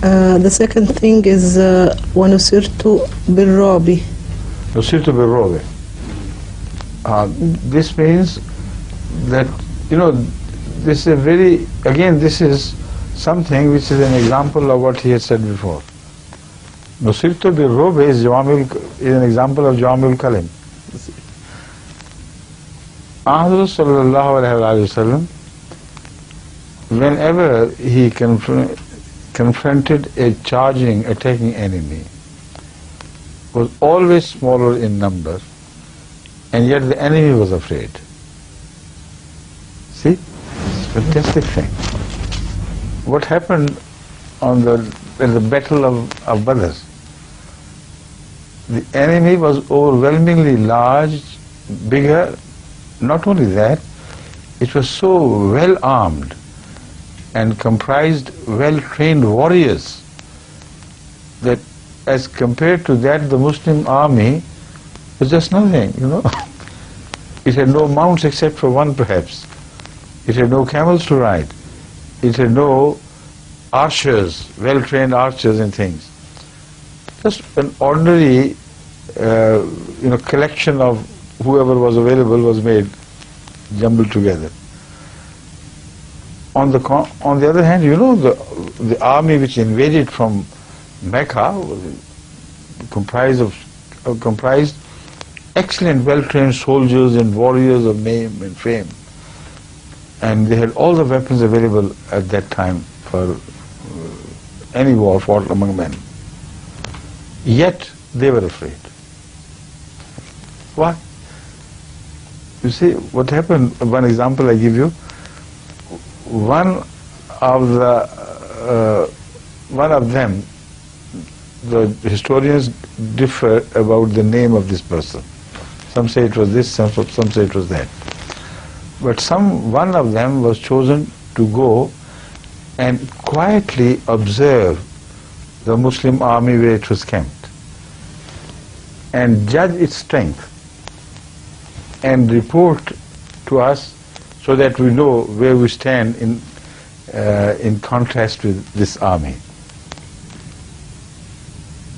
The second thing is وَنُصِرْتُ بِالرُّعْبِ. نُصِرْتُ بِالرُّعْبِ. This means that, this is this is something which is an example of what he had said before. Nusirtu bil-ru'b is an example of Jawamil Kalim. Ahmad sallallahu alayhi wa sallam, whenever he confronted a charging, attacking enemy, was always smaller in number, and yet the enemy was afraid. See, it's a fantastic thing. What happened in the battle of Badr? The enemy was overwhelmingly large, bigger. Not only that, it was so well armed and comprised well-trained warriors that as compared to that, the Muslim army was just nothing, It had no mounts except for one perhaps. It had no camels to ride. It had no archers, well-trained archers and things. Just an ordinary, collection of whoever was available was made, jumbled together. On the other hand, the army which invaded from Mecca comprised excellent, well-trained soldiers and warriors of name and fame. And they had all the weapons available at that time for any war fought among men. Yet they were afraid. Why? You see, what happened, one example I give you, one of them, the historians differ about the name of this person. Some say it was this, some say it was that. But one of them was chosen to go and quietly observe the Muslim army where it was camped and judge its strength and report to us so that we know where we stand in contrast with this army.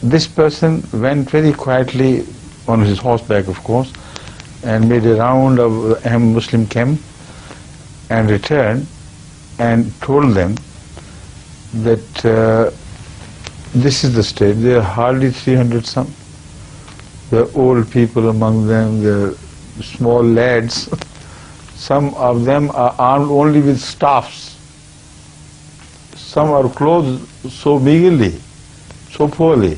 This person went very quietly on his horseback, of course, and made a round of the Muslim camp and returned and told them that this is the state. There are hardly 300 some. There are old people among them, there are small lads. Some of them are armed only with staffs. Some are clothed so meagerly, so poorly,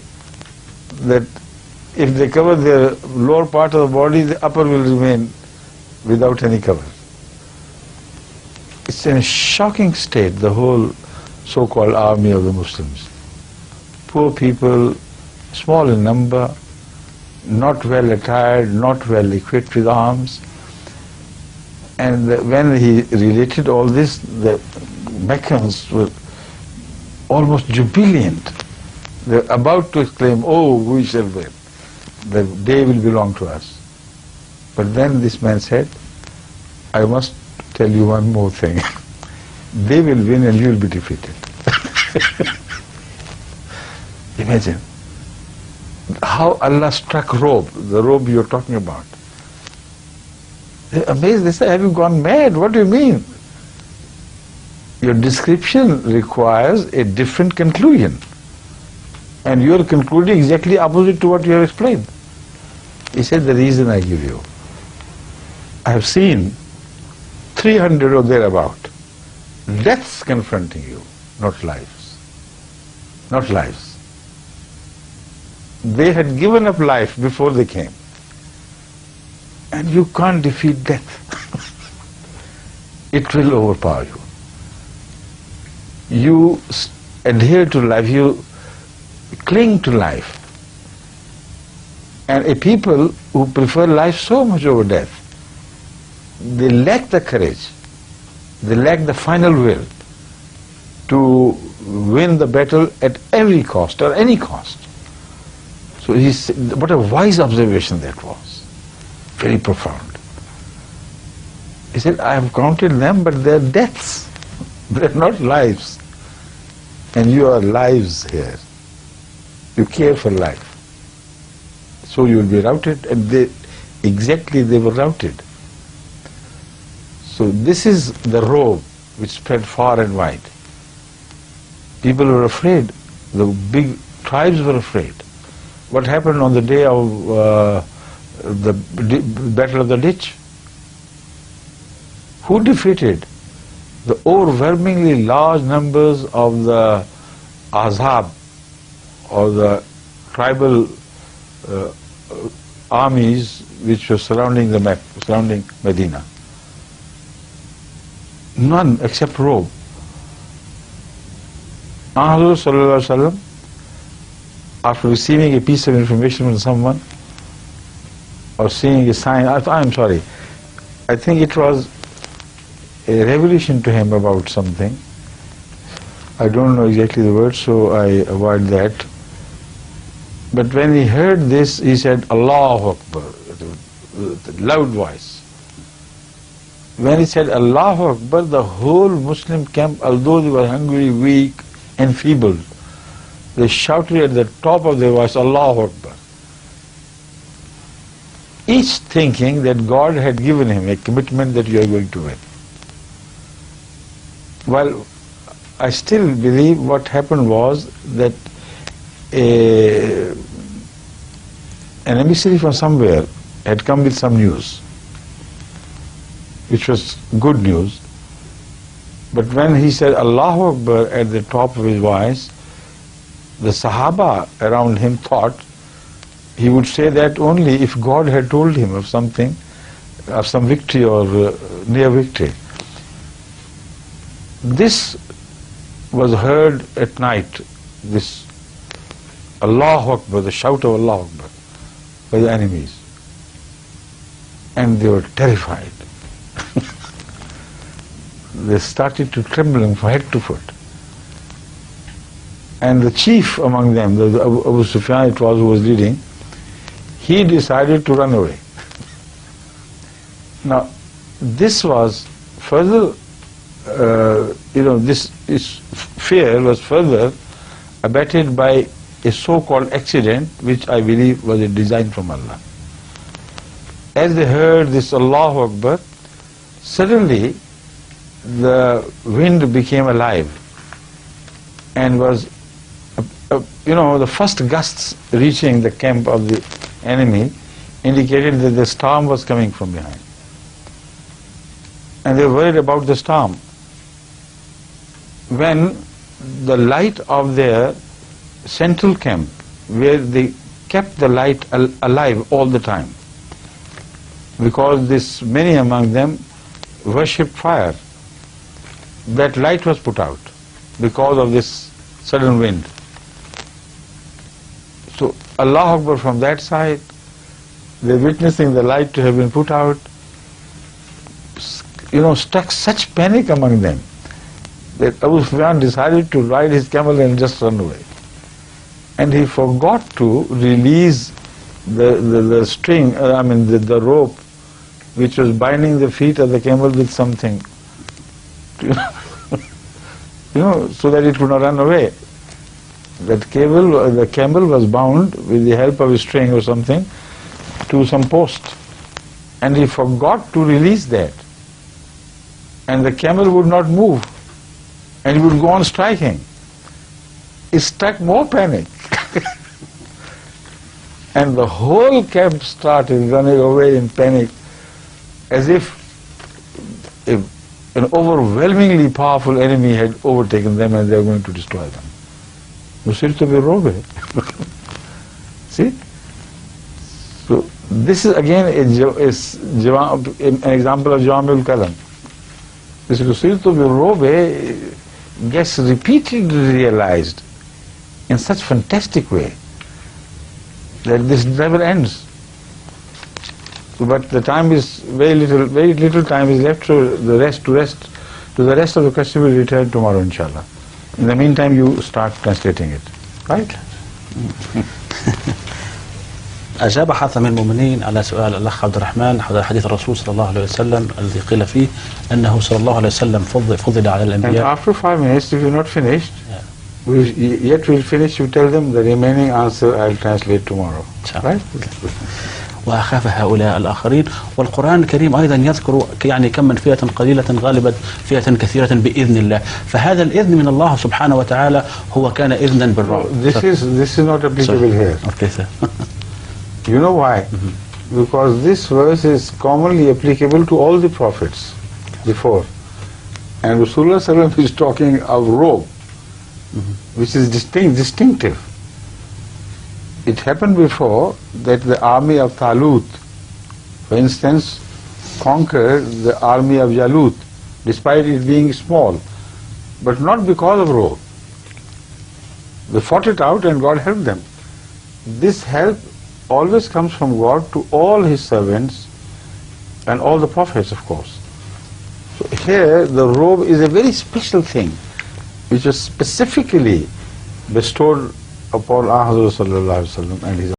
that if they cover their lower part of the body, the upper will remain without any cover. It's in a shocking state, the whole so-called army of the Muslims. Poor people, small in number, not well attired, not well equipped with arms. And when he related all this, the Meccans were almost jubilant. They were about to exclaim, "Oh, we shall win. The day will belong to us." But then this man said, "I must tell you one more thing. They will win and you will be defeated." Imagine how Allah struck robe, the robe you're talking about. They're amazed. They say, "Have you gone mad? What do you mean?" Your description requires a different conclusion, and you're concluding exactly opposite to what you have explained. He said, "The reason I give you, I have seen 300 or thereabout deaths confronting you, not lives. Not lives. They had given up life before they came. And you can't defeat death. It will overpower you. You adhere to life, you cling to life. And a people who prefer life so much over death, they lack the courage, they lack the final will to win the battle at every cost or any cost." So what a wise observation that was. Very profound. He said, "I have counted them, but they are deaths. They are not lives. and your lives here. You care for life. So you will be routed, and they were routed. So this is the robe which spread far and wide. People were afraid. The big tribes were afraid. What happened on the day of the Battle of the Ditch? Who defeated? The overwhelmingly large numbers of the Azab, or the tribal armies which were surrounding Medina. None except robe. Sallallahu Alaihi Wasallam, after receiving a piece of information from someone or seeing a sign, I'm sorry, I think it was a revelation to him about something. I don't know exactly the word, so I avoid that. But when he heard this, he said, Allahu Akbar, with a loud voice. When he said Allahu Akbar, the whole Muslim camp, although they were hungry, weak, enfeebled, they shouted at the top of their voice, Allahu Akbar. Each thinking that God had given him a commitment that you are going to win. Well, I still believe what happened was that an emissary from somewhere had come with some news, which was good news. But when he said Allahu Akbar at the top of his voice, the Sahaba around him thought he would say that only if God had told him of something, of some victory or near victory. This was heard at night, this Allahu Akbar, the shout of Allahu Akbar by the enemies. And they were terrified. They started to tremble from head to foot. And the chief among them, the Abu Sufyan it was who was leading, he decided to run away. Now, this was further, this fear was further abetted by a so-called accident, which I believe was a design from Allah. As they heard this Allahu Akbar, suddenly the wind became alive and was, the first gusts reaching the camp of the enemy indicated that the storm was coming from behind. And they were worried about the storm. When the light of their central camp, where they kept the light alive all the time, because many among them worshipped fire, that light was put out because of this sudden wind. So Allahu Akbar from that side, they're witnessing the light to have been put out, struck such panic among them that Abu Sufyan decided to ride his camel and just run away. And he forgot to release the string, the rope which was binding the feet of the camel with something, so that it could not run away. The camel was bound with the help of a string or something to some post, and he forgot to release that, and the camel would not move, and he would go on striking. It struck more panic. And the whole camp started running away in panic, as if an overwhelmingly powerful enemy had overtaken them and they were going to destroy them. See? So this is again an example of Jawamil Kalam. This Nusirtu Birrobe gets repeatedly realized in such fantastic way that this never ends. But the time is very little time is left, so the rest of the question will return tomorrow, inshallah. In the meantime, you start translating it. Right? أجاب حاتم المؤمنين على سؤال الأخ عبد الرحمن حول حديث الرسول صلى الله عليه وسلم الذي قيل فيه أنه صلى الله عليه وسلم فضل على الأنبياء. And after 5 minutes, if you're not finished, Yet we'll finish, you tell them the remaining answer I'll translate tomorrow. Right? وأخاف هؤلاء الآخرين. والقرآن الكريم أيضا يذكر يعني كم من فئة قليلة غالبت فئة كثيرة بإذن الله. فهذا الإذن من الله سبحانه وتعالى هو كان إذنا بالرعب. This is not applicable here. Okay, sir. You know why? Because this verse is commonly applicable to all the prophets before. And Rasulullah Sallallahu Alaihi Wasallam is talking of robe, which is distinctive. It happened before that the army of Talut, for instance, conquered the army of Jalut, despite it being small, but not because of robe. They fought it out and God helped them. This help always comes from God to all His servants and all the prophets, of course. So here the robe is a very special thing, which was specifically bestowed upon Ahmad sallallahu alaihi wasallam and his